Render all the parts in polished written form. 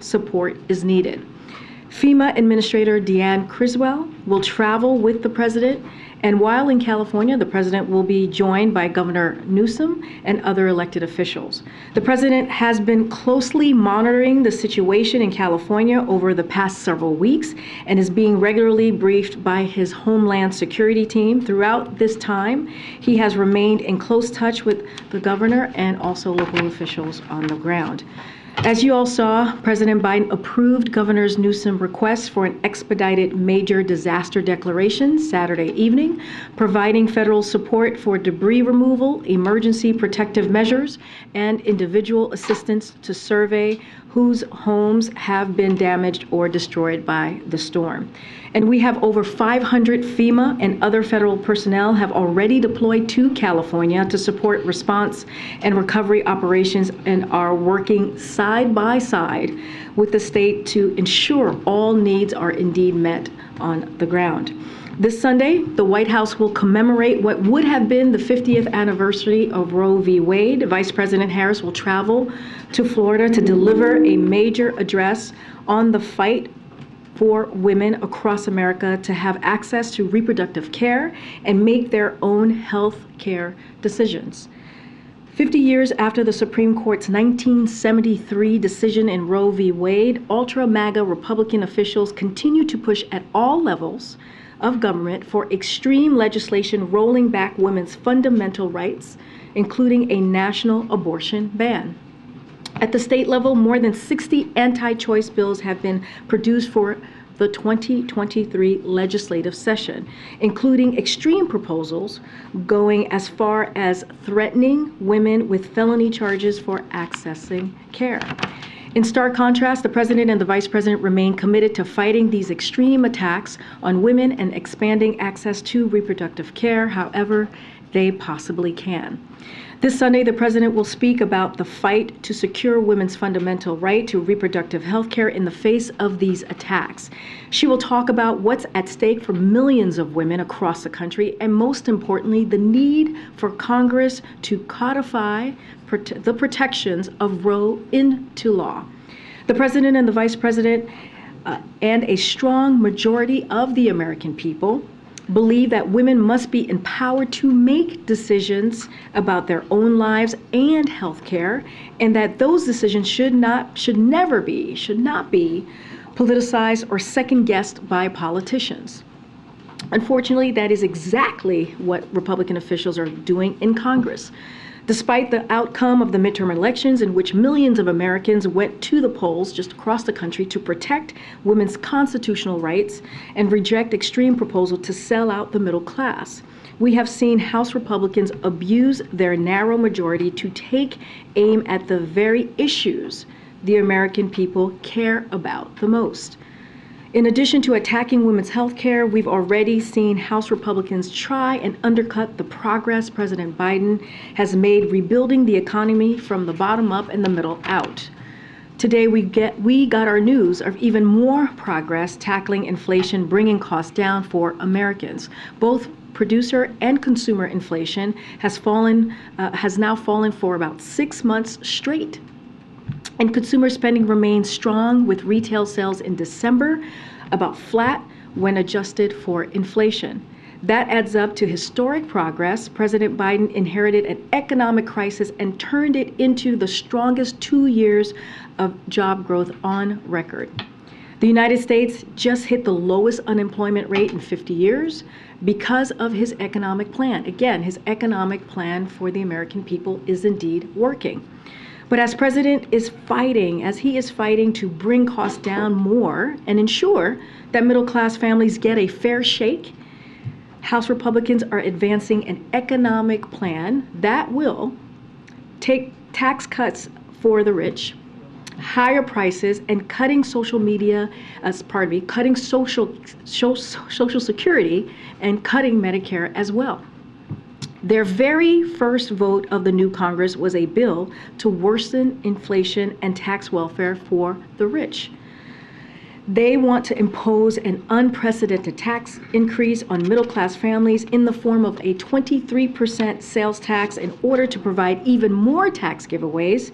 support is needed. FEMA Administrator Deanne Criswell will travel with the president, and while in California, the president will be joined by Governor Newsom and other elected officials. The president has been closely monitoring the situation in California over the past several weeks and is being regularly briefed by his Homeland Security team. Throughout this time, he has remained in close touch with the governor and also local officials on the ground. As you all saw, President Biden approved Governor Newsom's request for an expedited major disaster declaration Saturday evening, providing federal support for debris removal, emergency protective measures, and individual assistance to survey whose homes have been damaged or destroyed by the storm. And we have over 500 FEMA and other federal personnel have already deployed to California to support response and recovery operations and are working side by side with the state to ensure all needs are indeed met on the ground. This Sunday, the White House will commemorate what would have been the 50th anniversary of Roe v. Wade. Vice President Harris will travel to Florida to deliver a major address on the fight for women across America to have access to reproductive care and make their own health care decisions. 50 years after the Supreme Court's 1973 decision in Roe v. Wade, ultra-MAGA Republican officials continue to push at all levels of government for extreme legislation rolling back women's fundamental rights, including a national abortion ban. At the state level, more than 60 anti-choice bills have been produced for the 2023 legislative session, including extreme proposals going as far as threatening women with felony charges for accessing care. In stark contrast, the president and the vice president remain committed to fighting these extreme attacks on women and expanding access to reproductive care however they possibly can. This Sunday, the president will speak about the fight to secure women's fundamental right to reproductive health care in the face of these attacks. She will talk about what's at stake for millions of women across the country, and most importantly, the need for Congress to codify the protections of Roe into law. The president and the vice president and a strong majority of the American people believe that women must be empowered to make decisions about their own lives and health care, and that those decisions should not be politicized or second-guessed by politicians. Unfortunately, that is exactly what Republican officials are doing in Congress. Despite the outcome of the midterm elections, in which millions of Americans went to the polls just across the country to protect women's constitutional rights and reject extreme proposals to sell out the middle class, we have seen House Republicans abuse their narrow majority to take aim at the very issues the American people care about the most. In addition to attacking women's health care, we've already seen House Republicans try and undercut the progress President Biden has made rebuilding the economy from the bottom up and the middle out. Today, we got our news of even more progress tackling inflation, bringing costs down for Americans. Both producer and consumer inflation has now fallen for about 6 months straight. And consumer spending remains strong, with retail sales in December about flat when adjusted for inflation. That adds up to historic progress. President Biden inherited an economic crisis and turned it into the strongest 2 years of job growth on record. The United States just hit the lowest unemployment rate in 50 years because of his economic plan. Again, his economic plan for the American people is indeed working. But as he is fighting to bring costs down more and ensure that middle-class families get a fair shake, House Republicans are advancing an economic plan that will take tax cuts for the rich, higher prices, and cutting social security and cutting Medicare as well. Their very first vote of the new Congress was a bill to worsen inflation and tax welfare for the rich. They want to impose an unprecedented tax increase on middle-class families in the form of a 23% sales tax in order to provide even more tax giveaways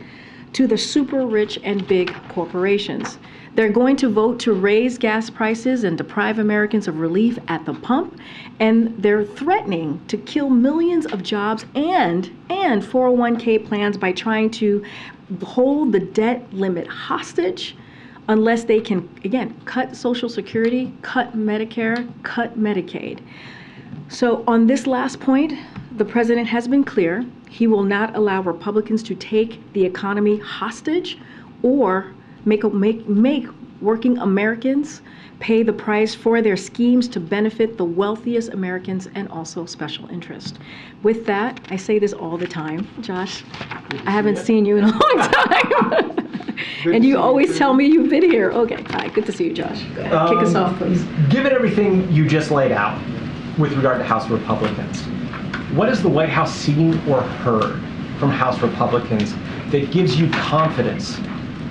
to the super rich and big corporations. They're going to vote to raise gas prices and deprive Americans of relief at the pump, and they're threatening to kill millions of jobs and 401k plans by trying to hold the debt limit hostage unless they can, again, cut Social Security, cut Medicare, cut Medicaid. So on this last point, the president has been clear. He will not allow Republicans to take the economy hostage or make working Americans pay the price for their schemes to benefit the wealthiest Americans and also special interest. With that, I say this all the time, Josh. I haven't seen you in a long time. And you always tell me you've been here. Okay, hi, good to see you, Josh. Go ahead, kick us off, please. Given everything you just laid out with regard to House Republicans, what has the White House seen or heard from House Republicans that gives you confidence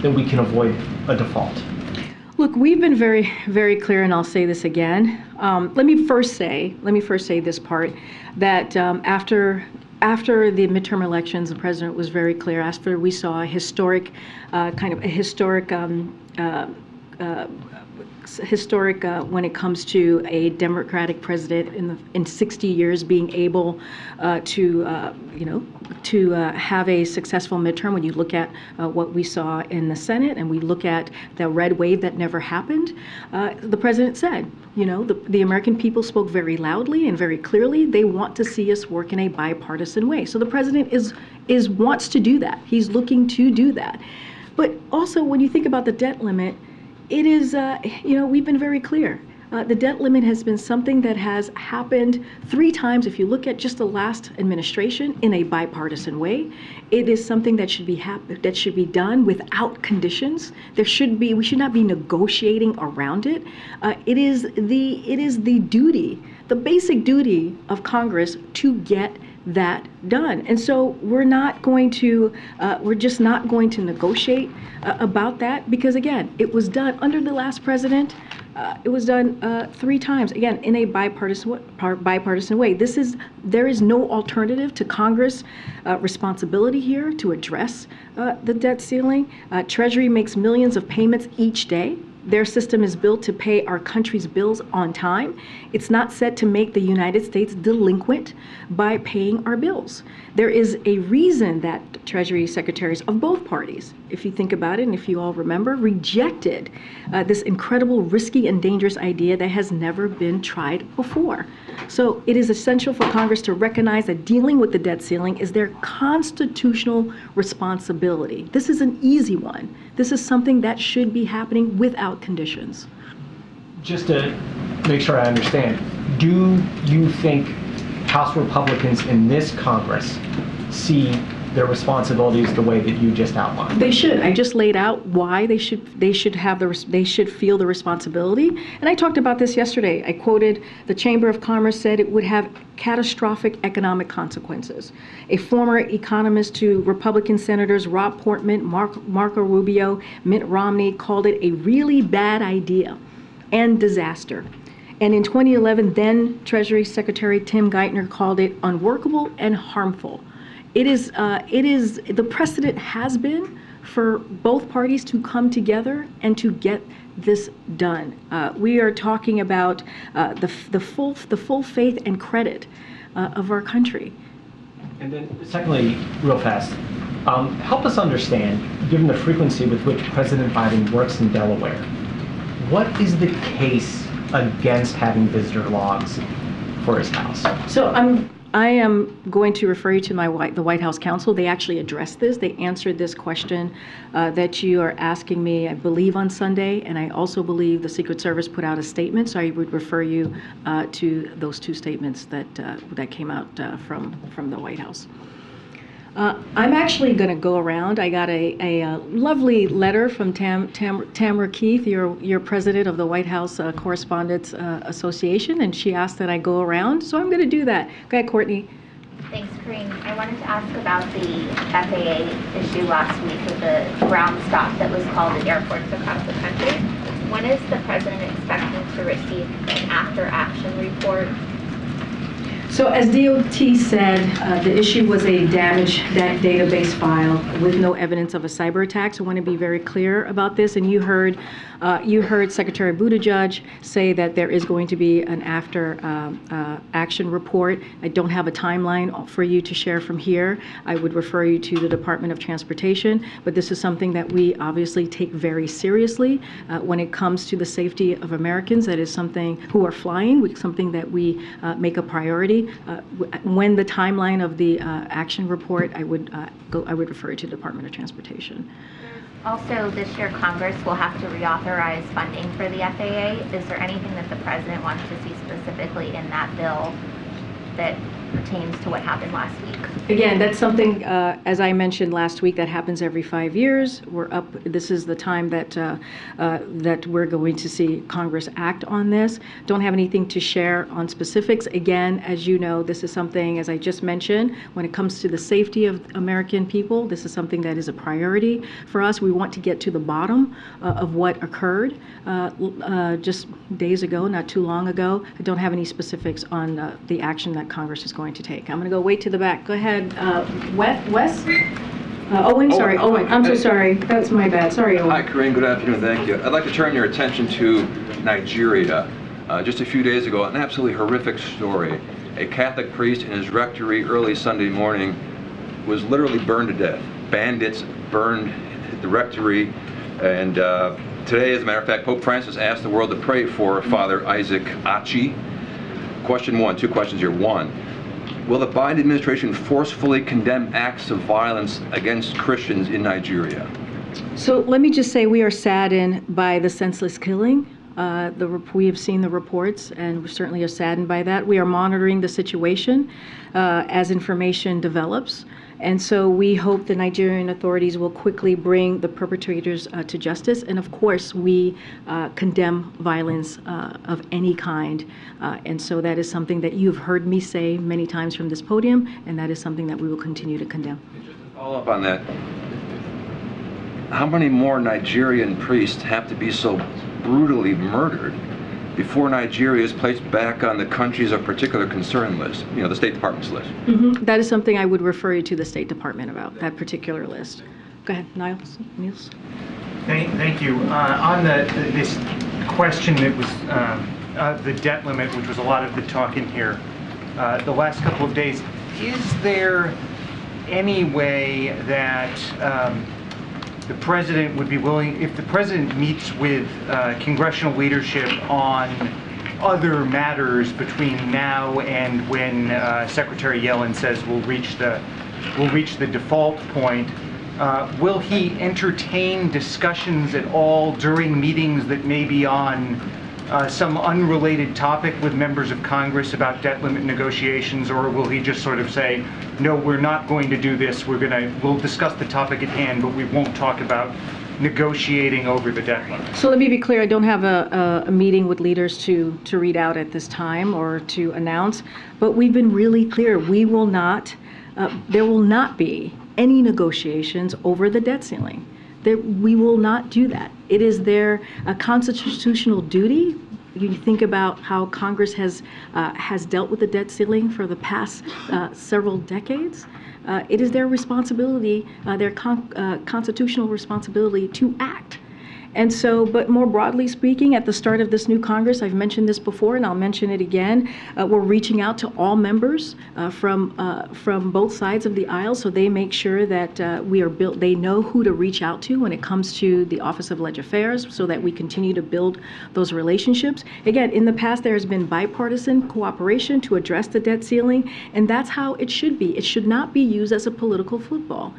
that we can avoid a default? Look, we've been very, very clear, and I'll say this again. Let me first say this part, that after the midterm elections, the president was very clear. After we saw a historic when it comes to a Democratic president in 60 years being able to have a successful midterm. When you look at what we saw in the Senate and we look at the red wave that never happened, the president said, the American people spoke very loudly and very clearly. They want to see us work in a bipartisan way. So the president wants to do that. He's looking to do that. But also, when you think about the debt limit, it is, we've been very clear. The debt limit has been something that has happened 3 times. If you look at just the last administration in a bipartisan way, it is something that should be done without conditions. We should not be negotiating around it. It is the duty, the basic duty of Congress to get that done. And so we're just not going to negotiate about that, because again, it was done under the last president. It was done 3 times, again, in a bipartisan way. There is no alternative to Congress' responsibility here to address the debt ceiling. Treasury makes millions of payments each day. Their system is built to pay our country's bills on time. It's not set to make the United States delinquent by paying our bills. There is a reason that Treasury secretaries of both parties, if you think about it, and if you all remember, rejected this incredible, risky, and dangerous idea that has never been tried before. So it is essential for Congress to recognize that dealing with the debt ceiling is their constitutional responsibility. This is an easy one. This is something that should be happening without conditions. Just to make sure I understand, do you think House Republicans in this Congress see their responsibilities the way that you just outlined? They should. I just laid out why they should feel the responsibility. And I talked about this yesterday. I quoted the Chamber of Commerce said it would have catastrophic economic consequences. A former economist to Republican Senators Rob Portman, Marco Rubio, Mitt Romney called it a really bad idea and disaster. And in 2011, then Treasury Secretary Tim Geithner called it unworkable and harmful. The precedent has been for both parties to come together and to get this done. We are talking about the full faith and credit of our country. And then secondly, real fast, help us understand, given the frequency with which President Biden works in Delaware, what is the case against having visitor logs for his house? So I am going to refer you to the White House counsel. They actually addressed this. They answered this question that you are asking me, I believe, on Sunday, and I also believe the Secret Service put out a statement. So I would refer you to those 2 statements that came out from the White House. I'm actually going to go around. I got a lovely letter from Tamara Keith, your president of the White House Correspondents Association, and she asked that I go around. So I'm going to do that. Go ahead, Courtney. Thanks, Karine. I wanted to ask about the FAA issue last week with the ground stop that was called at airports across the country. When is the president expecting to receive an after-action report? So as DOT said, the issue was a damaged database file with no evidence of a cyber attack. So I want to be very clear about this. And you heard Secretary Buttigieg say that there is going to be an after action report. I don't have a timeline for you to share from here. I would refer you to the Department of Transportation, but this is something that we obviously take very seriously when it comes to the safety of Americans. That is something who are flying, something that we make a priority. When the timeline of the action report, I would refer you to the Department of Transportation. Also, this year Congress will have to reauthorize funding for the FAA. Is there anything that the president wants to see specifically in that bill that pertains to what happened last week? Again, that's something, as I mentioned last week, that happens every 5 years. This is the time that we're going to see Congress act on this. Don't have anything to share on specifics. Again, as you know, this is something, as I just mentioned, when it comes to the safety of American people, this is something that is a priority for us. We want to get to the bottom of what occurred just days ago, not too long ago. I don't have any specifics on the action that Congress is going to take. I'm going to go way to the back. Go ahead, Wes? Owen, sorry, Owen. I'm so sorry. That's my bad. Sorry, Owen. Hi, Karine. Good afternoon. Thank you. I'd like to turn your attention to Nigeria. Just a few days ago, an absolutely horrific story. A Catholic priest in his rectory early Sunday morning was literally burned to death. Bandits burned the rectory, and today, as a matter of fact, Pope Francis asked the world to pray for Father Isaac Achi. Question one, two questions here. One, will the Biden administration forcefully condemn acts of violence against Christians in Nigeria? So let me just say we are saddened by the senseless killing. We have seen the reports, and we certainly are saddened by that. We are monitoring the situation as information develops. And so we hope the Nigerian authorities will quickly bring the perpetrators to justice. And of course, we condemn violence of any kind. And so that is something that you've heard me say many times from this podium, and that is something that we will continue to condemn. Just to follow up on that, how many more Nigerian priests have to be so brutally murdered before Nigeria is placed back on the countries of particular concern list, the State Department's list? Mm-hmm. That is something I would refer you to the State Department about, that particular list. Go ahead, Niels. Thank you. On this question that was the debt limit, which was a lot of the talk in here the last couple of days, is there any way that the president would be willing, if the president meets with congressional leadership on other matters between now and when Secretary Yellen says we'll reach the default point, will he entertain discussions at all during meetings that may be on some unrelated topic with members of Congress about debt limit negotiations, or will he just sort of say, no, we're not going to do this, we'll discuss the topic at hand, but we won't talk about negotiating over the debt limit? So let me be clear, I don't have a meeting with leaders to read out at this time or to announce, but we've been really clear, we will not, there will not be any negotiations over the debt ceiling. We will not do that. It is their constitutional duty. You think about how Congress has dealt with the debt ceiling for the past several decades. It is their responsibility, their constitutional responsibility to act. And so, but more broadly speaking, at the start of this new Congress, I've mentioned this before and I'll mention it again, we're reaching out to all members from both sides of the aisle so they make sure that they know who to reach out to when it comes to the Office of Legislative Affairs so that we continue to build those relationships. Again, in the past, there has been bipartisan cooperation to address the debt ceiling, and that's how it should be. It should not be used as a political football.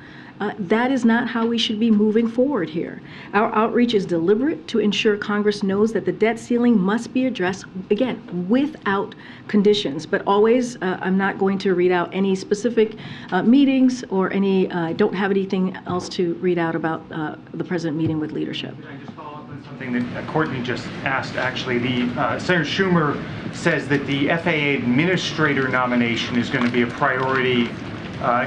That is not how we should be moving forward here. Our outreach is deliberate to ensure Congress knows that the debt ceiling must be addressed, again, without conditions. But always, I'm not going to read out any specific meetings or I don't have anything else to read out about the president meeting with leadership. Can I just follow up on something that Courtney just asked, actually? Senator Schumer says that the FAA administrator nomination is going to be a priority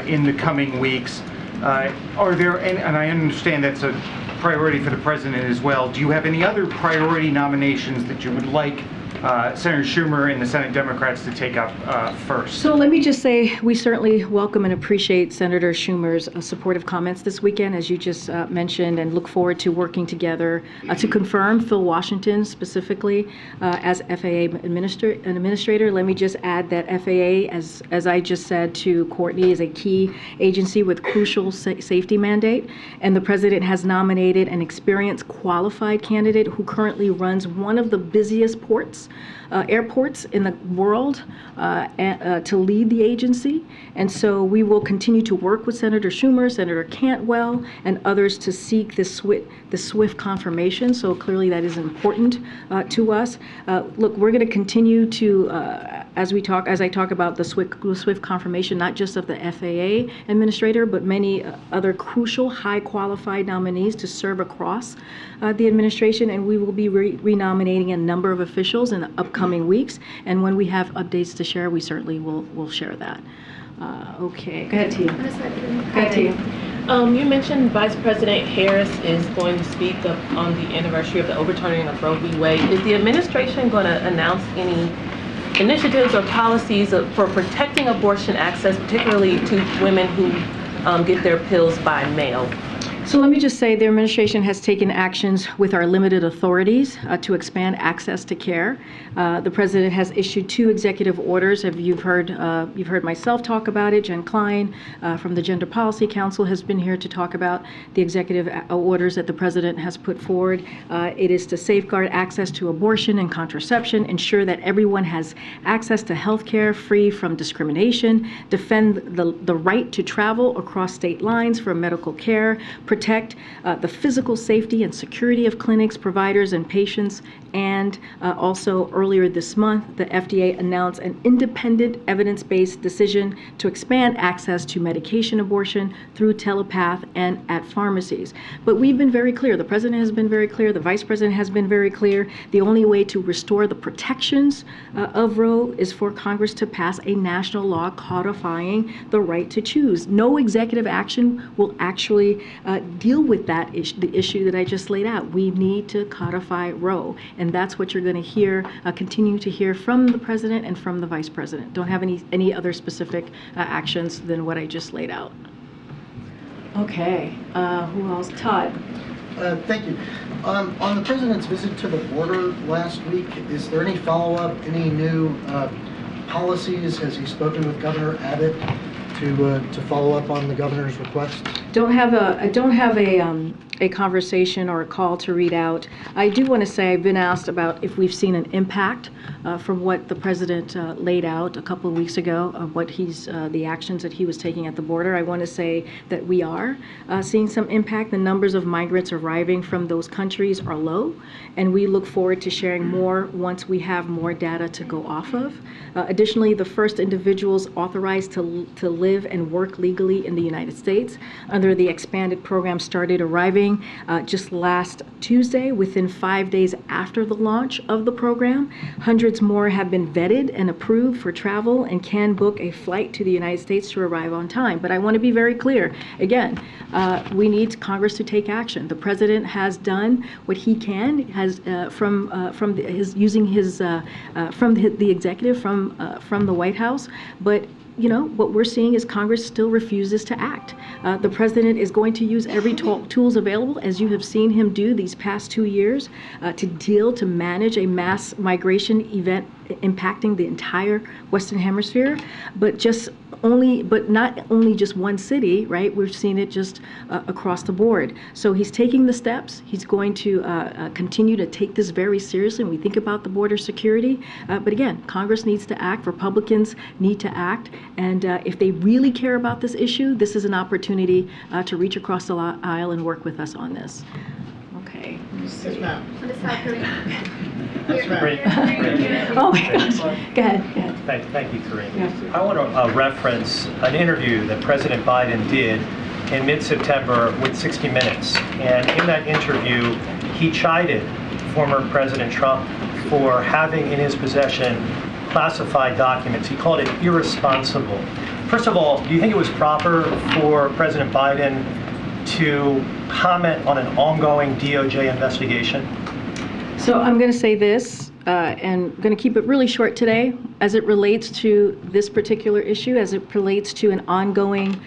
in the coming weeks. Are there, and I understand that's a priority for the president as well, do you have any other priority nominations that you would like Senator Schumer and the Senate Democrats to take up first. So let me just say, we certainly welcome and appreciate Senator Schumer's supportive comments this weekend, as you just mentioned, and look forward to working together to confirm Phil Washington specifically as FAA administrator. Let me just add that FAA, as I just said to Courtney, is a key agency with crucial safety mandate, and the President has nominated an experienced, qualified candidate who currently runs one of the busiest airports in the world to lead the agency. And so we will continue to work with Senator Schumer, Senator Cantwell, and others to seek the swift confirmation. So clearly that is important to us. Look, we're going to continue to, as I talk about the swift confirmation, not just of the FAA administrator, but many other crucial, high qualified nominees to serve across the administration, and we will be renominating a number of officials in the upcoming weeks. And when we have updates to share, we certainly will share that. Okay, go ahead, Tia. Go ahead, Tia. You mentioned Vice President Harris is going to speak on the anniversary of the overturning of Roe v. Wade. Is the administration going to announce any initiatives or policies for protecting abortion access, particularly to women who get their pills by mail? So let me just say the administration has taken actions with our limited authorities to expand access to care. The President has issued 2 executive orders. You've heard myself talk about it. Jen Klein from the Gender Policy Council has been here to talk about the executive orders that the President has put forward. It is to safeguard access to abortion and contraception, ensure that everyone has access to health care free from discrimination, defend the right to travel across state lines for medical care, protect the physical safety and security of clinics, providers, and patients. And also earlier this month, the FDA announced an independent evidence-based decision to expand access to medication abortion through telepath and at pharmacies. But we've been very clear. The President has been very clear. The Vice President has been very clear. The only way to restore the protections of Roe is for Congress to pass a national law codifying the right to choose. No executive action will actually deal with that the issue that I just laid out. We need to codify Roe, and that's what you're going to hear, continue to hear from the President and from the Vice President. Don't have any other specific actions than what I just laid out. Okay, who else? Todd. Thank you. On the President's visit to the border last week, is there any follow-up, any new policies? Has he spoken with Governor Abbott to follow up on the governor's request? Don't have a conversation or a call to read out. I do want to say I've been asked about if we've seen an impact from what the President laid out a couple of weeks ago of what the actions that he was taking at the border. I want to say that we are seeing some impact. The numbers of migrants arriving from those countries are low, and we look forward to sharing more once we have more data to go off of. Additionally, the first individuals authorized to live and work legally in the United States under the expanded program started arriving just last Tuesday, within 5 days after the launch of the program. Hundreds more have been vetted and approved for travel and can book a flight to the United States to arrive on time. But I want to be very clear. Again, we need Congress to take action. The President has done what he can, from the executive, from the White House, but what we're seeing is Congress still refuses to act. The President is going to use every tools available, as you have seen him do these past 2 years, to manage a mass migration event impacting the entire Western Hemisphere, but not only just one city, right? We've seen it just across the board. So he's taking the steps. He's going to continue to take this very seriously when we think about the border security. But again, Congress needs to act. Republicans need to act. And if they really care about this issue, this is an opportunity to reach across the aisle and work with us on this. Okay. Yes, ma'am. Oh my gosh. Go ahead. Thank you, Karine. Yeah. I want to reference an interview that President Biden did in mid-September with 60 Minutes. And in that interview, he chided former President Trump for having in his possession classified documents. He called it irresponsible. First of all, do you think it was proper for President Biden to comment on an ongoing DOJ investigation? So I'm going to say this. and I'm going to keep it really short today, as it relates to this particular issue, as it relates to an ongoing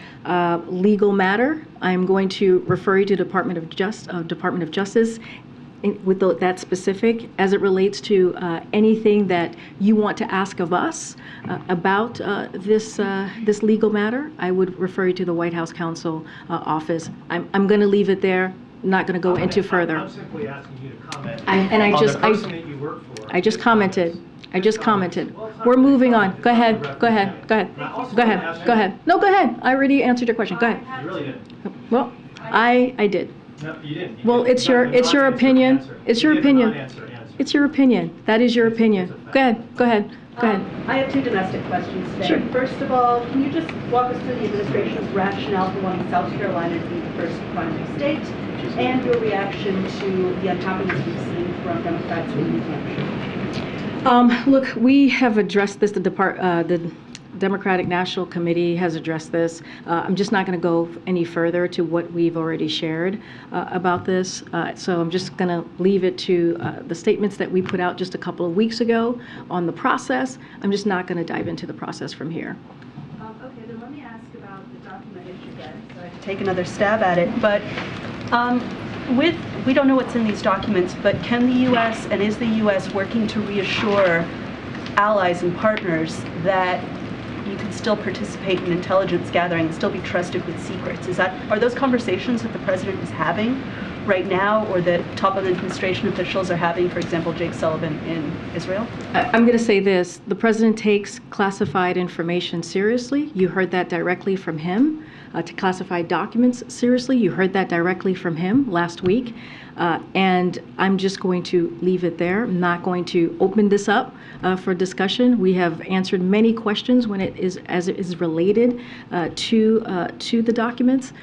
legal matter. I'm going to refer you to Department of Justice with that specific, as it relates to anything that you want to ask of us about this legal matter. I would refer you to the White House Counsel office. I'm going to leave it there. Not going to go into further. I'm simply asking you to comment on the person that you work for. I just commented. We're moving on. Go ahead. No, go ahead. I already answered your question. Go ahead. You really didn't. Well, I did. No, you didn't. Well, it's your opinion. It's your opinion. It's your opinion. That is your opinion. Go ahead. I have two domestic questions today. Sure. First of all, can you just walk us through the administration's rationale for wanting South Carolina to be the first primary state, and your reaction to the unhappiness we've seen from Democrats in New Hampshire? Look, we have addressed this. The Democratic National Committee has addressed this. I'm just not going to go any further to what we've already shared about this. So I'm just going to leave it to the statements that we put out just a couple of weeks ago on the process. I'm just not going to dive into the process from here. Okay, then let me ask about the document issue then. So I can take another stab at it. But we don't know what's in these documents, but can the U.S. and is the U.S. working to reassure allies and partners that you can still participate in intelligence gathering and still be trusted with secrets? Are those conversations that the president is having right now, or that top administration officials are having, for example, Jake Sullivan in Israel? I'm going to say this. The president takes classified information seriously. You heard that directly from him. To classified documents seriously. You heard that directly from him last week. And I'm just going to leave it there. I'm not going to open this up for discussion. We have answered many questions as it is related to the documents.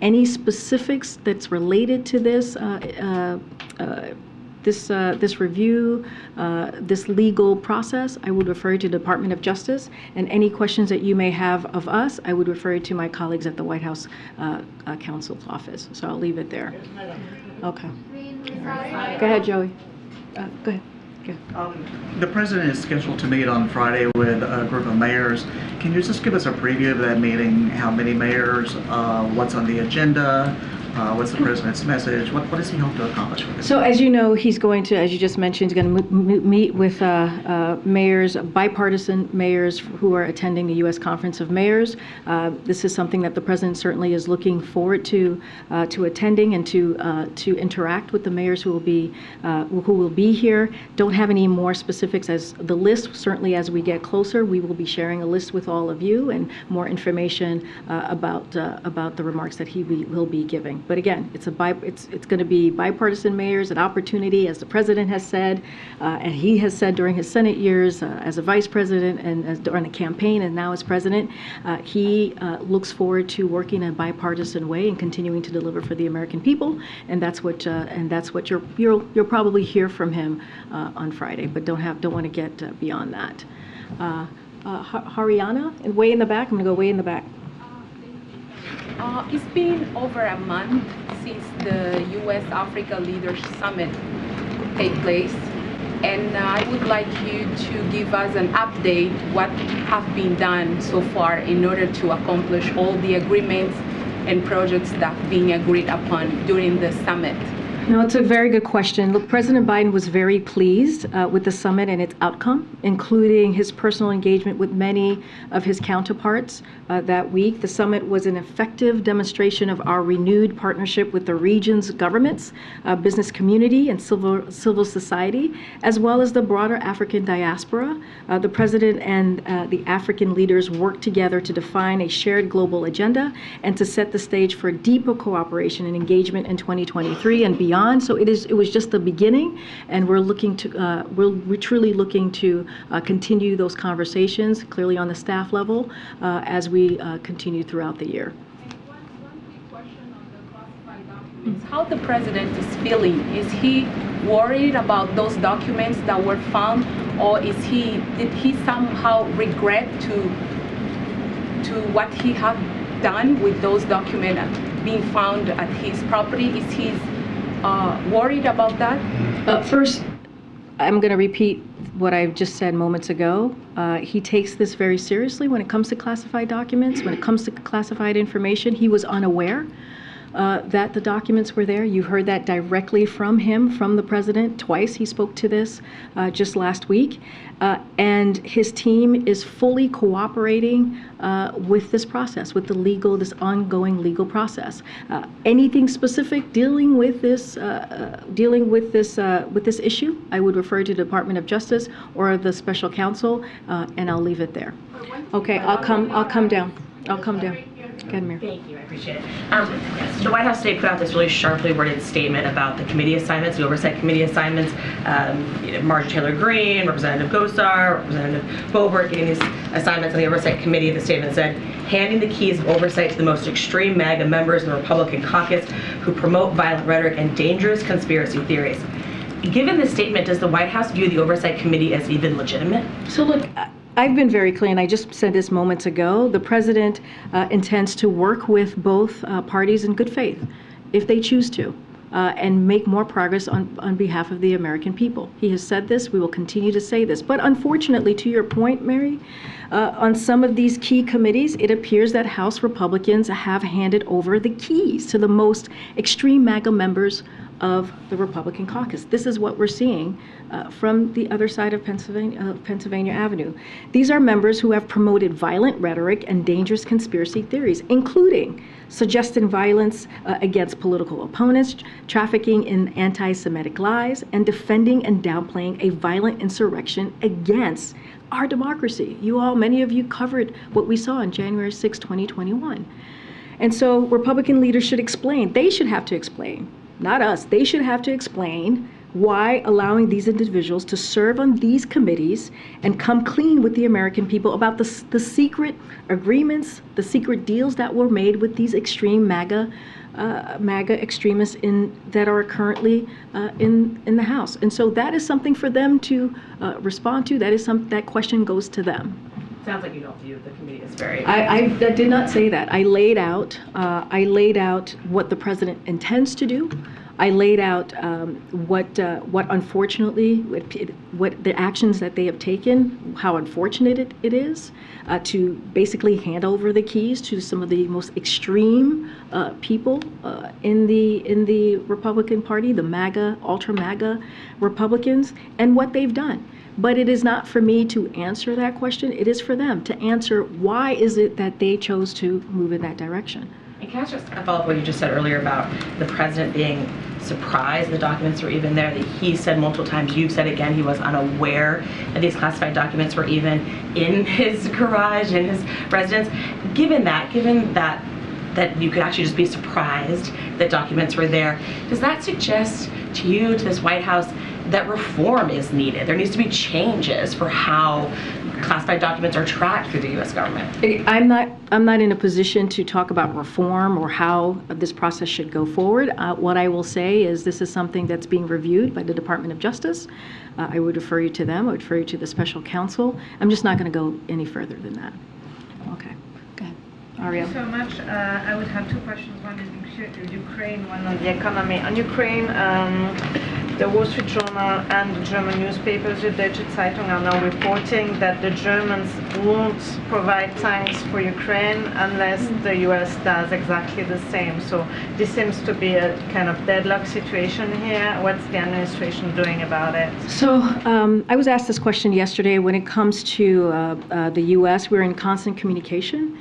Any specifics that's related to this this review, this legal process, I would refer you to the Department of Justice. And any questions that you may have of us, I would refer you to my colleagues at the White House Counsel's office. So I'll leave it there. Okay. Go ahead, Joey. Go ahead. The president is scheduled to meet on Friday with a group of mayors. Can you just give us a preview of that meeting? How many mayors? What's on the agenda? What's the president's message? What does he hope to accomplish with this? So as you know, he's going to, as you just mentioned, he's going to meet with mayors, bipartisan mayors who are attending the U.S. Conference of Mayors. This is something that the president certainly is looking forward to attending and to interact with the mayors who will be here. Don't have any more specifics as the list. Certainly, as we get closer, we will be sharing a list with all of you and more information about the remarks that he will be giving. But again, it's going to be bipartisan mayors, an opportunity, as the president has said, and he has said during his Senate years as a vice president and during the campaign and now as president, he looks forward to working in a bipartisan way and continuing to deliver for the American people. And that's what you'll probably hear from him on Friday. But don't want to get beyond that. Haryana, way in the back. I'm going to go way in the back. It's been over a month since the U.S.-Africa Leaders Summit take place, and I would like you to give us an update what have been done so far in order to accomplish all the agreements and projects that have been agreed upon during the summit. No, it's a very good question. Look, President Biden was very pleased with the summit and its outcome, including his personal engagement with many of his counterparts that week. The summit was an effective demonstration of our renewed partnership with the region's governments, business community, and civil society, as well as the broader African diaspora. The president and the African leaders worked together to define a shared global agenda and to set the stage for deeper cooperation and engagement in 2023 and beyond. So it was just the beginning, and we're truly looking to continue those conversations, clearly on the staff level, as we continue throughout the year. One quick question on the classified documents. How the president is feeling? Is he worried about those documents that were found, or did he somehow regret to what he had done with those documents being found at his property? Is he worried about that? First, I'm going to repeat what I just said moments ago. He takes this very seriously when it comes to classified documents, when it comes to classified information. He was unaware that the documents were there. You heard that directly from him, from the president. Twice he spoke to this just last week. And his team is fully cooperating with this process, with this ongoing legal process. Anything specific dealing with this issue, I would refer to the Department of Justice or the Special Counsel, and I'll leave it there. Okay, I'll come down. I'll come down. Thank you, I appreciate it. The White House today put out this really sharply worded statement about the committee assignments, the Oversight Committee assignments. Marjorie Taylor Greene, Representative Gosar, Representative Boebert getting these assignments on the Oversight Committee. The statement said, handing the keys of oversight to the most extreme MAGA members in the Republican caucus who promote violent rhetoric and dangerous conspiracy theories. Given this statement, does the White House view the Oversight Committee as even legitimate? So look, I've been very clear, and I just said this moments ago, the president intends to work with both parties in good faith, if they choose to, and make more progress on behalf of the American people. He has said this, we will continue to say this. But unfortunately, to your point, Mary, on some of these key committees, it appears that House Republicans have handed over the keys to the most extreme MAGA members of the Republican caucus. This is what we're seeing from the other side of Pennsylvania Avenue. These are members who have promoted violent rhetoric and dangerous conspiracy theories, including suggesting violence against political opponents, trafficking in anti-Semitic lies, and defending and downplaying a violent insurrection against our democracy. Many of you covered what we saw on January 6, 2021. And so Republican leaders should explain, they should have to explain, not us, they should have to explain why allowing these individuals to serve on these committees and come clean with the American people about the secret agreements, the secret deals that were made with these extreme MAGA extremists that are currently in the House. And so that is something for them to respond to. That question goes to them. Sounds like you don't view the committee as very. I did not say that. I laid out what the president intends to do. I laid out what unfortunately, what the actions that they have taken, how unfortunate it is to basically hand over the keys to some of the most extreme people in the Republican Party, the MAGA, ultra MAGA Republicans, and what they've done. But it is not for me to answer that question. It is for them to answer why is it that they chose to move in that direction. And can I just follow up what you just said earlier about the president being surprised the documents were even there, that he said multiple times, you've said again, he was unaware that these classified documents were even in his garage, in his residence. Given that you could actually just be surprised that documents were there, does that suggest to you, to this White House, that reform is needed? There needs to be changes for how classified documents are tracked through the U.S. government. I'm not in a position to talk about reform or how this process should go forward. What I will say is this is something that's being reviewed by the Department of Justice. I would refer you to them. I would refer you to the Special Counsel. I'm just not going to go any further than that. Okay, go ahead. Ariel. Thank you so much. I would have two questions. One is Ukraine, one on the economy. On Ukraine, the Wall Street Journal and the German newspapers, the Deutsche Zeitung, are now reporting that the Germans won't provide tanks for Ukraine unless the US does exactly the same. So this seems to be a kind of deadlock situation here. What's the administration doing about it? So I was asked this question yesterday. When it comes to the US, we're in constant communication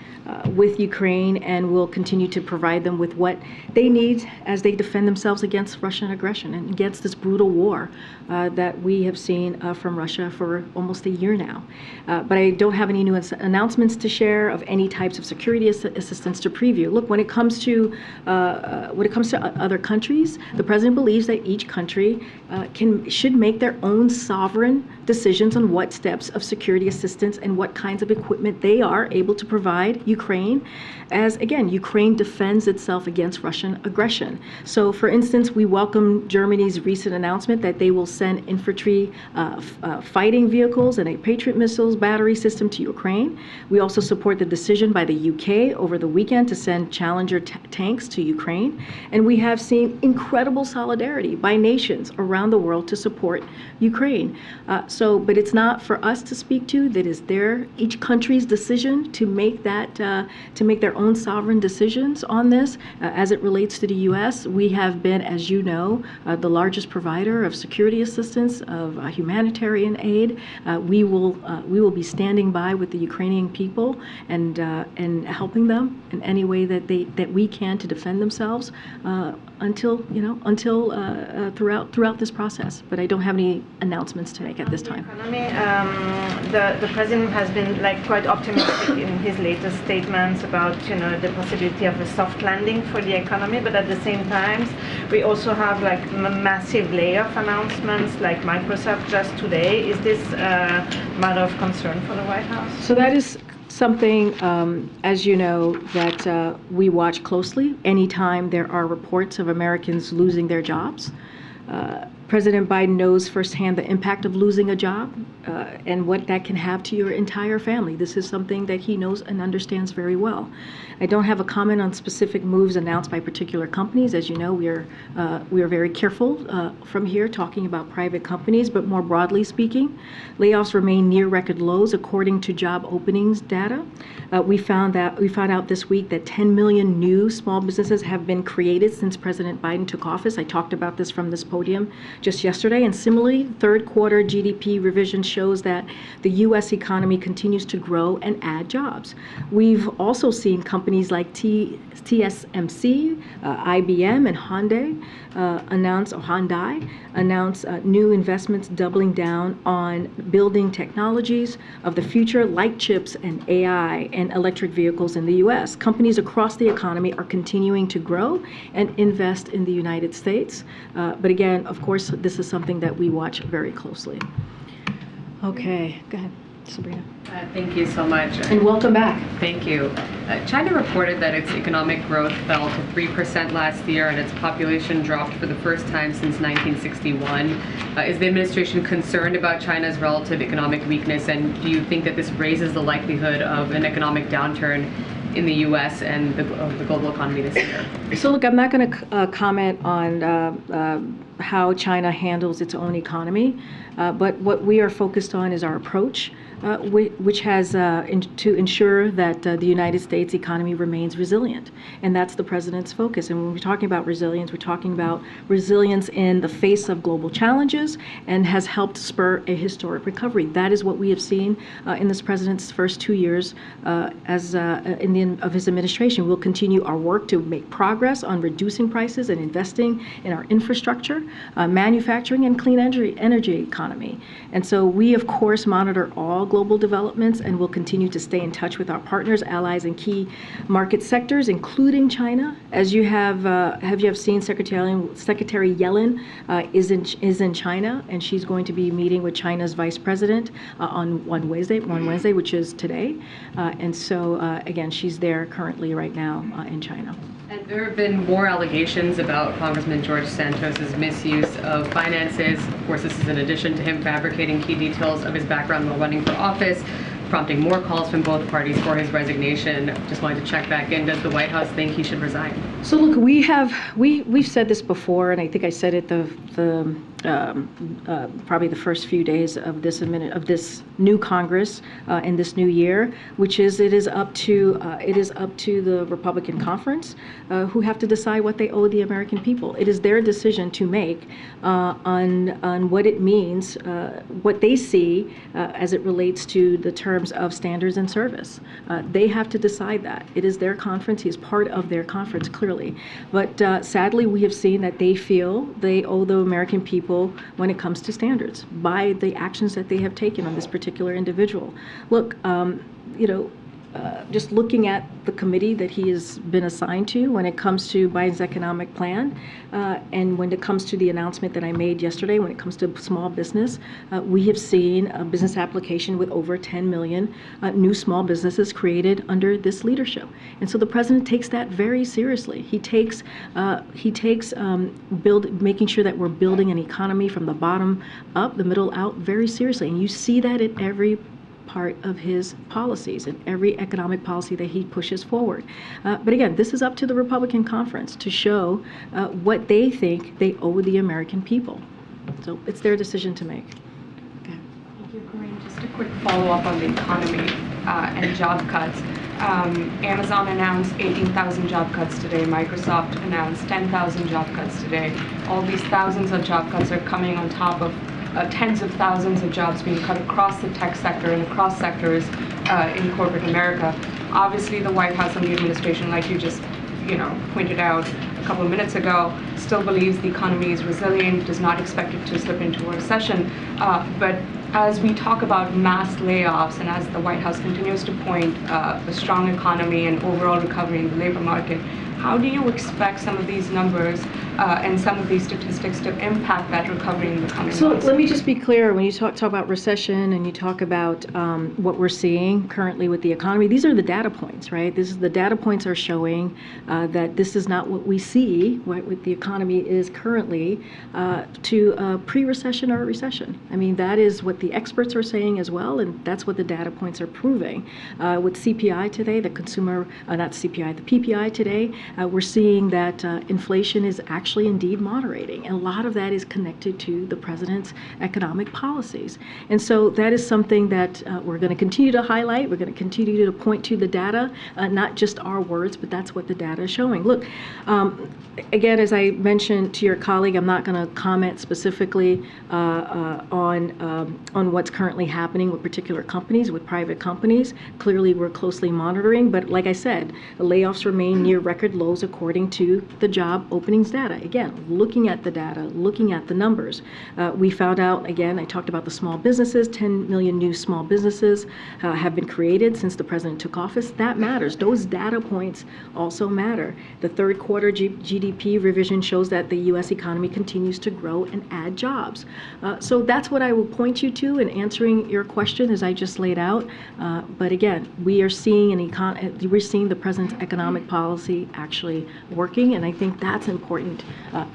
with Ukraine, and will continue to provide them with what they need as they defend themselves against Russian aggression and against this brutal war that we have seen from Russia for almost a year now. But I don't have any new announcements to share of any types of security assistance to preview. Look, when it comes to other countries, the president believes that each country should make their own sovereign decisions on what steps of security assistance and what kinds of equipment they are able to provide Ukraine as, again, Ukraine defends itself against Russian aggression. So, for instance, we welcome Germany's recent announcement that they will send infantry fighting vehicles and a Patriot missiles battery system to Ukraine. We also support the decision by the UK over the weekend to send Challenger tanks to Ukraine. And we have seen incredible solidarity by nations around the world to support Ukraine. But it's not for us to speak to. That is each country's decision to make their own sovereign decisions on this. As it relates to the U.S., we have been, as you know, the largest provider of security assistance, of humanitarian aid. We will be standing by with the Ukrainian people and helping them in any way that we can to defend themselves until throughout this process. But I don't have any announcements to make at this time. The president has been quite optimistic in his latest statements about the possibility of a soft landing for the economy, but at the same time we also have massive layoff announcements like Microsoft just today. Is this a matter of concern for the White House? So that is something, as you know, that we watch closely anytime there are reports of Americans losing their jobs. President Biden knows firsthand the impact of losing a job and what that can have to your entire family. This is something that he knows and understands very well. I don't have a comment on specific moves announced by particular companies. As you know, we are very careful from here talking about private companies, but more broadly speaking, layoffs remain near record lows according to job openings data. We found out this week that 10 million new small businesses have been created since President Biden took office. I talked about this from this podium just yesterday. And similarly, third quarter GDP revision shows that the U.S. economy continues to grow and add jobs. We've also seen companies like TSMC, IBM, and Hyundai announce new investments doubling down on building technologies of the future like chips and AI and electric vehicles in the U.S. Companies across the economy are continuing to grow and invest in the United States. But again, of course, this is something that we watch very closely. Okay, go ahead, Sabrina. Thank you so much. And welcome back. Thank you. China reported that its economic growth fell to 3% last year and its population dropped for the first time since 1961. Is the administration concerned about China's relative economic weakness, and do you think that this raises the likelihood of an economic downturn in the U.S. and the global economy this year? So look, I'm not going to comment on how China handles its own economy, but what we are focused on is our approach, which has to ensure that the United States economy remains resilient. And that's the president's focus. And when we're talking about resilience, we're talking about resilience in the face of global challenges and has helped spur a historic recovery. That is what we have seen in this president's first 2 years of his administration. We'll continue our work to make progress on reducing prices and investing in our infrastructure, manufacturing, and clean energy economy. And so we, of course, monitor all global developments and will continue to stay in touch with our partners, allies, and key market sectors, including China. As you have seen, Secretary Yellen is in China, and she's going to be meeting with China's vice president on Wednesday, which is today. And so, again, she's there currently right now in China. And there have been more allegations about Congressman George Santos's misuse of finances. Of course, this is in addition to him fabricating key details of his background while running for office, prompting more calls from both parties for his resignation. Just wanted to check back in. Does the White House think he should resign? So look, we've said this before, and I think I said it probably the first few days of this new Congress and this new year, which is it is up to the Republican conference who have to decide what they owe the American people. It is their decision to make on what it means, what they see as it relates to the terms of standards and service. They have to decide that. It is their conference. He is part of their conference, clearly. But sadly, we have seen that they feel they owe the American people when it comes to standards by the actions that they have taken on this particular individual. Look, just looking at the committee that he has been assigned to when it comes to Biden's economic plan, and when it comes to the announcement that I made yesterday, when it comes to small business, we have seen a business application with over 10 million new small businesses created under this leadership. And so the president takes that very seriously. He takes making sure that we're building an economy from the bottom up, the middle out, very seriously. And you see that in every part of his policies and every economic policy that he pushes forward. But again, this is up to the Republican conference to show what they think they owe the American people. So it's their decision to make. Okay. Thank you, Karine. Just a quick follow-up on the economy and job cuts. Amazon announced 18,000 job cuts today. Microsoft announced 10,000 job cuts today. All these thousands of job cuts are coming on top of tens of thousands of jobs being cut across the tech sector and across sectors in corporate America. Obviously, the White House and the administration, like you just pointed out a couple of minutes ago, still believes the economy is resilient, does not expect it to slip into a recession. But as we talk about mass layoffs and as the White House continues to point a strong economy and overall recovery in the labor market, how do you expect some of these numbers and some of these statistics to impact that recovery in the coming months? So let me just be clear, when you talk about recession and you talk about what we're seeing currently with the economy, these are the data points, right? The data points are showing that this is not what we see, what the economy is currently, to pre-recession or recession. I mean, that is what the experts are saying as well, and that's what the data points are proving. With CPI today, the PPI today, we're seeing that inflation is actually indeed moderating. And a lot of that is connected to the president's economic policies. And so that is something that we're going to continue to highlight. We're going to continue to point to the data, not just our words, but that's what the data is showing. Look, again, as I mentioned to your colleague, I'm not going to comment specifically on what's currently happening with particular companies, with private companies. Clearly, we're closely monitoring. But like I said, the layoffs remain near record lows according to the job openings data. Again, looking at the data, looking at the numbers, we found out, again, I talked about the small businesses, 10 million new small businesses have been created since the president took office. That matters. Those data points also matter. The third quarter GDP revision shows that the U.S. economy continues to grow and add jobs. So that's what I will point you to in answering your question as I just laid out. But again, we are seeing we're seeing the president's economic policy actually working, and I think that's important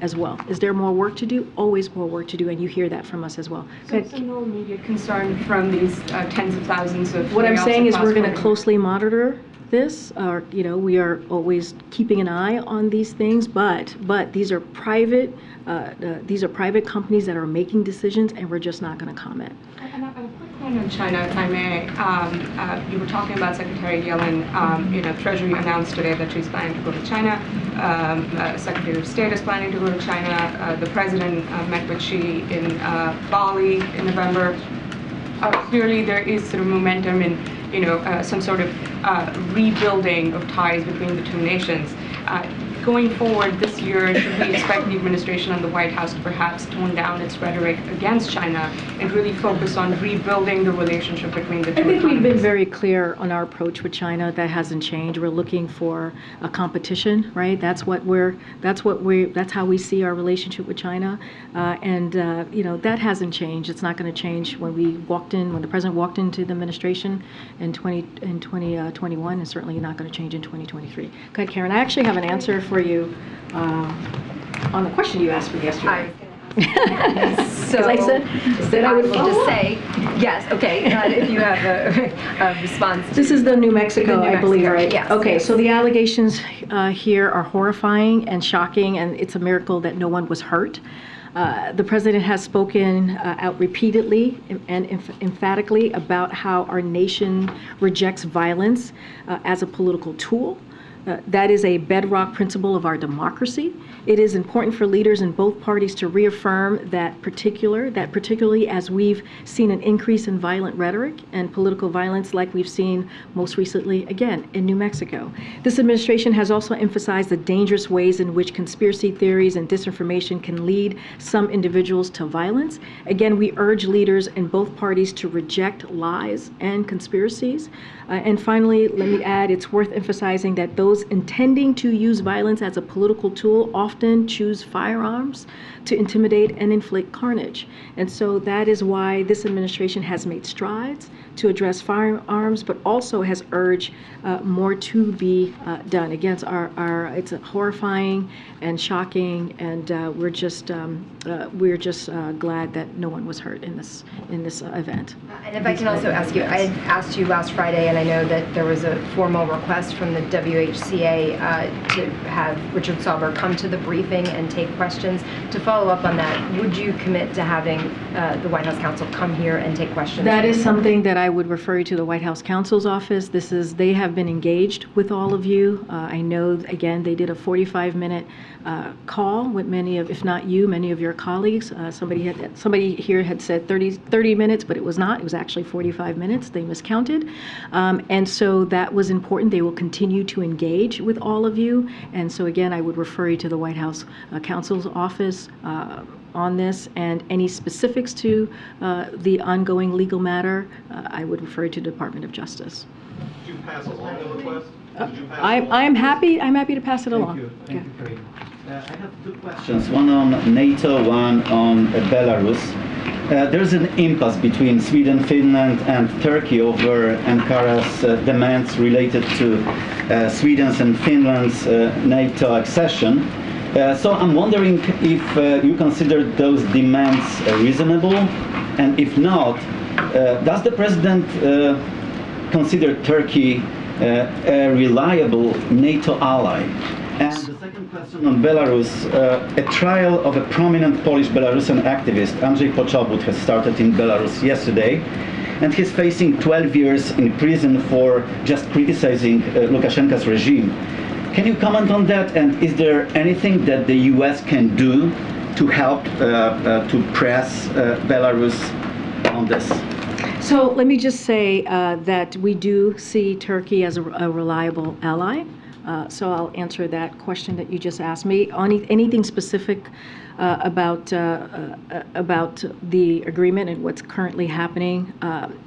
as well. Is there more work to do? Always more work to do, and you hear that from us as well. So no immediate concern from these tens of thousands of What I'm saying is we're going to closely monitor this. We are always keeping an eye on these things, but these are private companies that are making decisions, and we're just not going to comment. And a quick one on China, if I may. You were talking about Secretary Yellen. Treasury announced today that she's planning to go to China. Secretary of State is planning to go to China. The president met with Xi in Bali in November. Clearly, there is sort of momentum in some sort of rebuilding of ties between the two nations. Going forward this year, should we expect the administration and the White House to perhaps tone down its rhetoric against China and really focus on rebuilding the relationship between the two I think economies? we've been very clear on our approach with China. That hasn't changed. We're looking for a competition, right? That's how we see our relationship with China, and that hasn't changed. It's not going to change when the president walked into the administration in 2021, and certainly not going to change in 2023. Go ahead, Karen. I actually have an answer for you on the question you asked me yesterday. So I said I would just say yes. Okay, if you have a response. This is the New Mexico, I believe, right? Yes. Okay, so the allegations here are horrifying and shocking, and it's a miracle that no one was hurt. The president has spoken out repeatedly and emphatically about how our nation rejects violence as a political tool. That is a bedrock principle of our democracy. It is important for leaders in both parties to reaffirm that particularly as we've seen an increase in violent rhetoric and political violence like we've seen most recently, again, in New Mexico. This administration has also emphasized the dangerous ways in which conspiracy theories and disinformation can lead some individuals to violence. Again, we urge leaders in both parties to reject lies and conspiracies. And finally, let me add, it's worth emphasizing that those intending to use violence as a political tool often choose firearms to intimidate and inflict carnage. And so that is why this administration has made strides to address firearms, but also has urged more to be done. Again, it's horrifying and shocking, and we're just glad that no one was hurt in this event. And if I can also ask you, I asked you last Friday, and I know that there was a formal request from the WHCA to have Richard Sauber come to the briefing and take questions. To follow up on that, would you commit to having the White House counsel come here and take questions? That is something that I would refer you to the White House counsel's office. They have been engaged with all of you. I know, again, they did a 45-minute call with many of, if not you, many of your colleagues. Somebody here had said 30 minutes, but it was not. It was actually 45 minutes. They miscounted. And so that was important. They will continue to engage with all of you. And so again, I would refer you to the White House counsel's office on this, and any specifics to the ongoing legal matter, I would refer you to the Department of Justice. Did you pass along the request? I'm happy to pass it along. Thank you, Karine. I have two questions, one on NATO, one on Belarus. There's an impasse between Sweden, Finland, and Turkey over Ankara's demands related to Sweden's and Finland's NATO accession. So I'm wondering if you consider those demands reasonable, and if not, does the President consider Turkey a reliable NATO ally? And the second question on Belarus, a trial of a prominent Polish Belarusian activist, Andrzej Poczobut, has started in Belarus yesterday, and he's facing 12 years in prison for just criticizing Lukashenko's regime. Can you comment on that, and is there anything that the U.S. can do to help to press Belarus on this? So let me just say that we do see Turkey as a reliable ally. So I'll answer that question that you just asked me. On anything specific about the agreement and what's currently happening,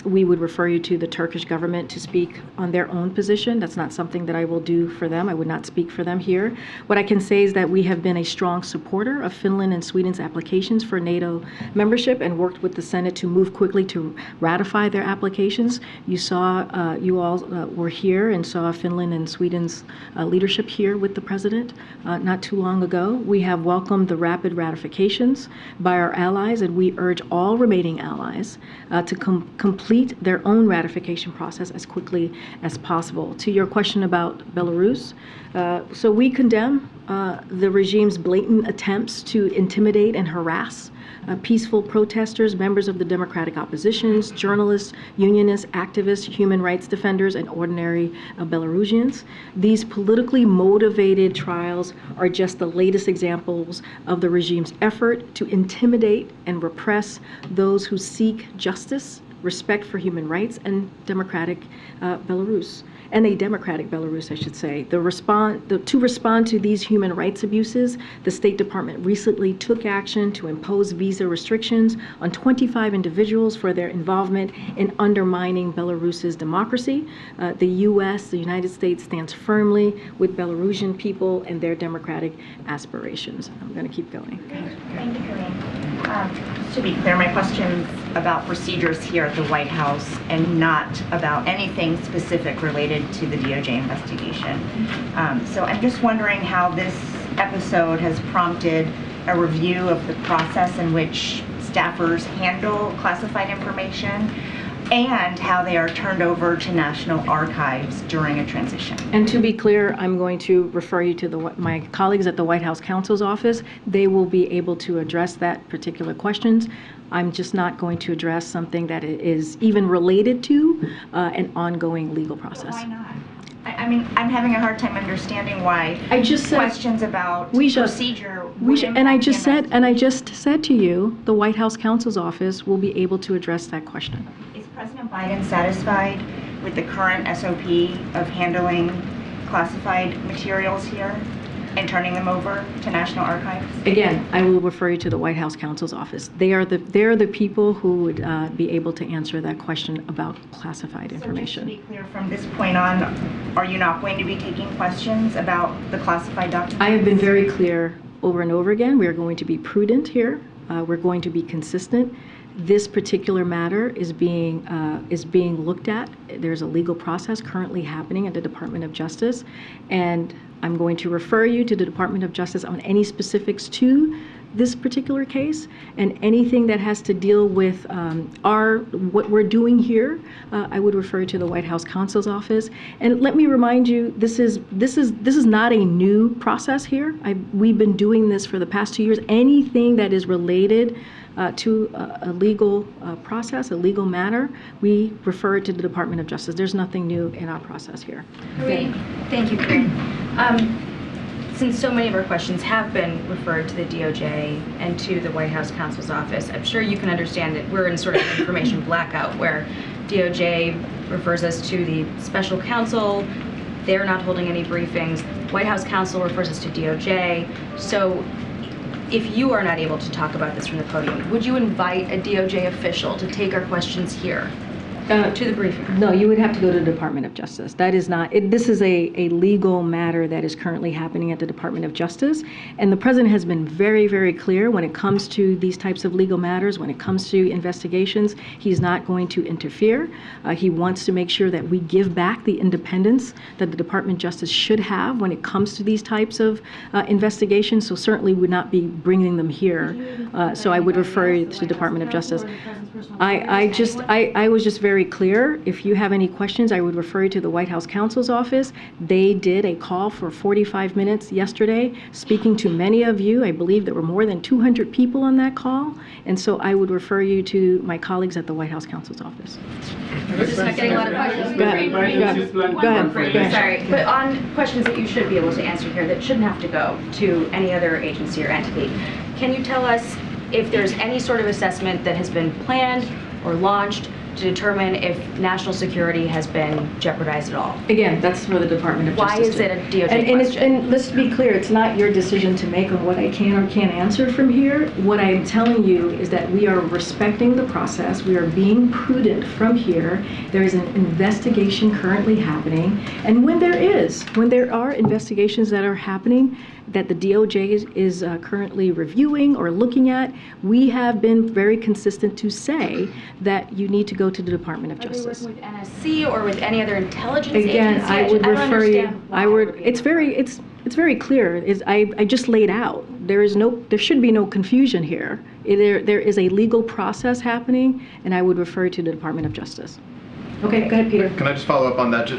we would refer you to the Turkish government to speak on their own position. That's not something that I will do for them. I would not speak for them here. What I can say is that we have been a strong supporter of Finland and Sweden's applications for NATO membership and worked with the Senate to move quickly to ratify their applications. You saw, you all were here and saw Finland and Sweden's leadership here with the President not too long ago. We have welcomed the rapid ratifications by our allies, and we urge all remaining allies to complete their own ratification process as quickly as possible. To your question about Belarus, so we condemn the regime's blatant attempts to intimidate and harass peaceful protesters, members of the democratic oppositions, journalists, unionists, activists, human rights defenders, and ordinary Belarusians. These politically motivated trials are just the latest examples of the regime's effort to intimidate and repress those who seek justice, respect for human rights, and democratic Belarus. And a democratic Belarus, I should say. To respond to these human rights abuses, the State Department recently took action to impose visa restrictions on 25 individuals for their involvement in undermining Belarus's democracy. The U.S., the United States, stands firmly with Belarusian people and their democratic aspirations. I'm going to keep going. Thank you, Karine. Just to be clear, my question's about procedures here at the White House and not about anything specific related to the DOJ investigation. So I'm just wondering how this episode has prompted a review of the process in which staffers handle classified information and how they are turned over to National Archives during a transition. And to be clear, I'm going to refer you to my colleagues at the White House counsel's office. They will be able to address that particular questions. I'm just not going to address something that is even related to an ongoing legal process. Why not? I mean, I'm having a hard time understanding why I just said questions about procedure and I just said to you, the White House counsel's office will be able to address that question. Is President Biden satisfied with the current SOP of handling classified materials here and turning them over to National Archives? Again, I will refer you to the White House counsel's office. They're the people who would be able to answer that question about classified information. So just to be clear, from this point on, are you not going to be taking questions about the classified documents? I have been very clear over and over again. We are going to be prudent here. We're going to be consistent. This particular matter is being looked at. There's a legal process currently happening at the Department of Justice, and I'm going to refer you to the Department of Justice on any specifics to this particular case, and anything that has to deal with what we're doing here, I would refer you to the White House counsel's office. And let me remind you, this is not a new process here. We've been doing this for the past 2 years. Anything that is related to a legal process, a legal matter, we refer it to the Department of Justice. There's nothing new in our process here. Thank you, Karine. Since so many of our questions have been referred to the DOJ and to the White House counsel's office, I'm sure you can understand that we're in sort of an information blackout where DOJ refers us to the special counsel. They're not holding any briefings. White House counsel refers us to DOJ. So if you are not able to talk about this from the podium, would you invite a DOJ official to take our questions here to the briefing? No, you would have to go to the Department of Justice. That is not, this is a legal matter that is currently happening at the Department of Justice. And the President has been very, very clear when it comes to these types of legal matters, when it comes to investigations, he's not going to interfere. He wants to make sure that we give back the independence that the Department of Justice should have when it comes to these types of investigations. So certainly would not be bringing them here. So I would refer you to the Department of Justice. I was just very clear. If you have any questions, I would refer you to the White House counsel's office. They did a call for 45 minutes yesterday, speaking to many of you. I believe there were more than 200 people on that call. And so I would refer you to my colleagues at the White House counsel's office. We're just not getting a lot of questions. Go ahead. Sorry, but on questions that you should be able to answer here that shouldn't have to go to any other agency or entity, can you tell us if there's any sort of assessment that has been planned or launched to determine if national security has been jeopardized at all? Again, that's for the Department of Justice. Why is it a DOJ question? And let's be clear, it's not your decision to make on what I can or can't answer from here. What I'm telling you is that we are respecting the process. We are being prudent from here. There is an investigation currently happening. And when there are investigations that are happening that the DOJ is currently reviewing or looking at, we have been very consistent to say that you need to go to the Department of Justice. Are they working with NSC or with any other intelligence Again, agency? I would refer you. It's very clear. I just laid out. There should be no confusion here. There is a legal process happening, and I would refer you to the Department of Justice. Okay, go ahead, Peter. Can I just follow up on that?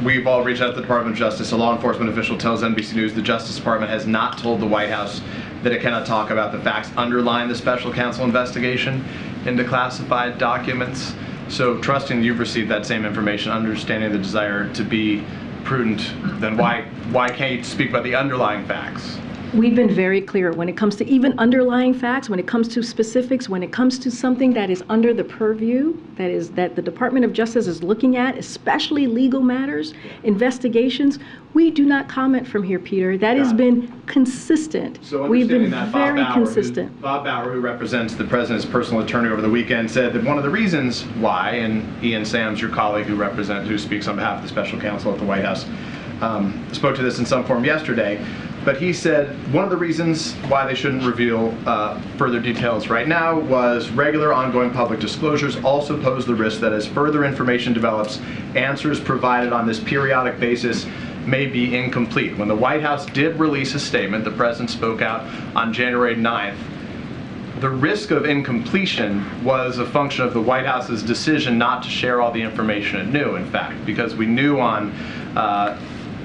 We've all reached out to the Department of Justice. A law enforcement official tells NBC News the Justice Department has not told the White House that it cannot talk about the facts underlying the special counsel investigation into classified documents. So trusting you've received that same information, understanding the desire to be prudent, then why can't you speak about the underlying facts? We've been very clear when it comes to even underlying facts, when it comes to specifics, when it comes to something that is under the purview, that the Department of Justice is looking at, especially legal matters, investigations, we do not comment from here, Peter. That has been consistent. So we've been that very consistent. Bob Bauer, who represents the President's personal attorney over the weekend, said that one of the reasons why, and Ian Sams, your colleague who speaks on behalf of the special counsel at the White House, spoke to this in some form yesterday. But he said one of the reasons why they shouldn't reveal further details right now was regular ongoing public disclosures also pose the risk that as further information develops, answers provided on this periodic basis may be incomplete. When the White House did release a statement, the President spoke out on January 9th, the risk of incompletion was a function of the White House's decision not to share all the information it knew, in fact, because we knew on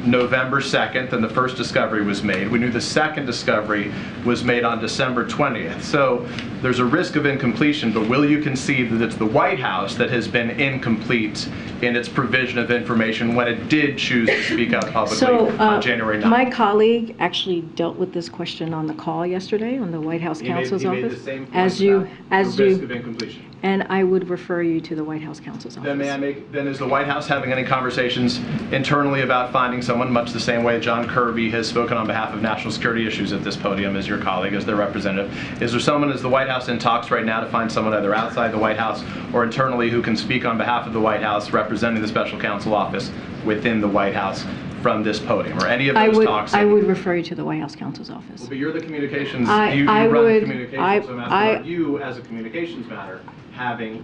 November 2nd, and the first discovery was made. We knew the second discovery was made on December 20th. So there's a risk of incompletion, but will you concede that it's the White House that has been incomplete in its provision of information when it did choose to speak out publicly on January 9th? My colleague actually dealt with this question on the call yesterday on the White House counsel's office. He made the same point as you, about the risk of incompletion. And I would refer you to the White House counsel's office. Then is the White House having any conversations internally about finding someone, much the same way John Kirby has spoken on behalf of national security issues at this podium as your colleague, as their representative? Is there someone, is the White House in talks right now to find someone either outside the White House or internally who can speak on behalf of the White House representing the special counsel office within the White House from this podium, or any of those talks? I would refer you to the White House counsel's office. Well, but you're the communications, you run the communications, so I'm asking about you as a communications matter, playing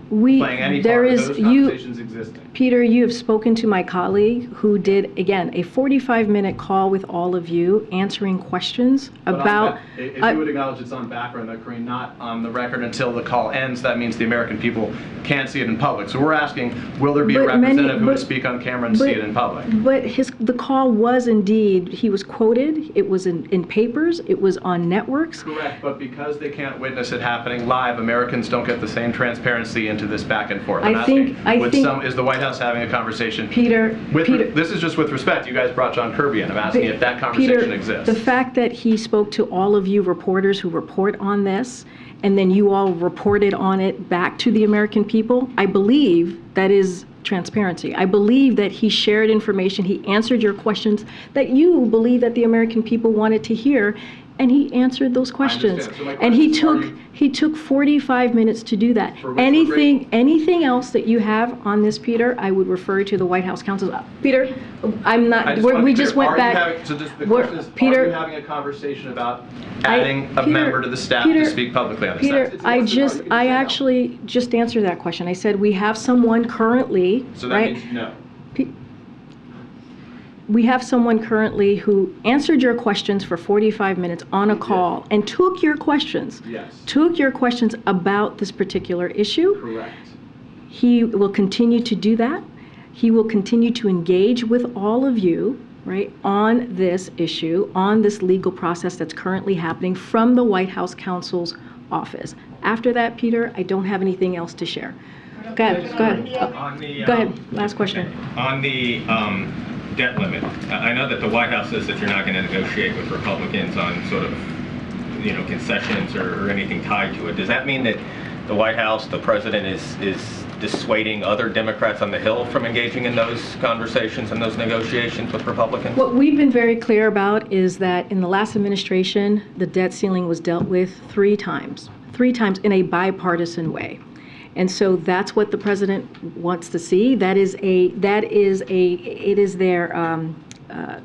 any part of those conversations existing. Peter, you have spoken to my colleague who did, again, a 45-minute call with all of you answering questions about... If you would acknowledge it's on background, that Karine, not on the record until the call ends, that means the American people can't see it in public. So we're asking, will there be a representative who would speak on camera and see it in public? But the call was indeed, he was quoted, it was in papers, it was on networks. Correct, but because they can't witness it happening live, Americans don't get the same transparency into this back and forth. Is the White House having a conversation? Peter, this is just with respect. You guys brought John Kirby in. I'm asking if that conversation exists. The fact that he spoke to all of you reporters who report on this, and then you all reported on it back to the American people, I believe that is transparency. I believe that he shared information, he answered your questions that you believe that the American people wanted to hear, and he answered those questions. So and he took 45 minutes to do that. Anything else that you have on this, Peter, I would refer to the White House counsel. Peter, I'm not. We just went back. Peter, are you having a conversation about adding a member to the staff to speak publicly on this? Peter, I actually just answered that question. I said we have someone currently. So that means no. We have someone currently who answered your questions for 45 minutes on a call and took your questions. Yes. Took your questions about this particular issue. Correct. He will continue to do that. He will continue to engage with all of you, right, on this issue, on this legal process that's currently happening from the White House counsel's office. After that, Peter, I don't have anything else to share. Go ahead. Go ahead. Last question. On the debt limit. I know that the White House says that you're not going to negotiate with Republicans on sort of, concessions or anything tied to it. Does that mean that the White House, the president, is dissuading other Democrats on the Hill from engaging in those conversations and those negotiations with Republicans? What we've been very clear about is that in the last administration, the debt ceiling was dealt with 3 times in a bipartisan way. And so that's what the president wants to see. It is their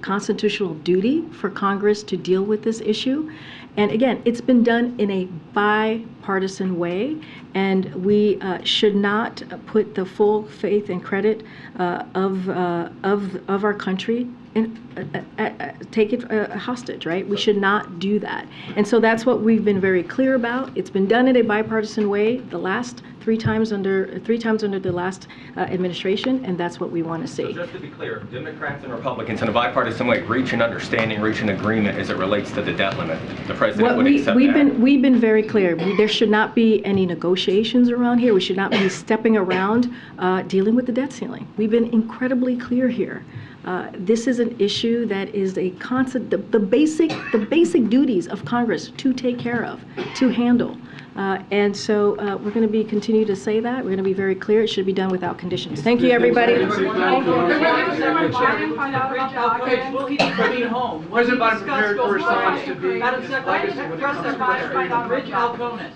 constitutional duty for Congress to deal with this issue. And again, it's been done in a bipartisan way, and we should not put the full faith and credit of our country and take it hostage, right? We should not do that. And so that's what we've been very clear about. It's been done in a bipartisan way the last 3 times under the last administration, and that's what we want to see. So just to be clear, Democrats and Republicans in a bipartisan way reach an understanding, reach an agreement as it relates to the debt limit. The president would accept that. We've been very clear. There should not be any negotiations around here. We should not be stepping around dealing with the debt ceiling. We've been incredibly clear here. This is an issue that is a constant, the basic duties of Congress to take care of, to handle. And so we're going to continue to say that. We're going to be very clear. It should be done without conditions. Thank you, everybody. President Biden prepared for his sons to be his legacy when it comes to prosperity.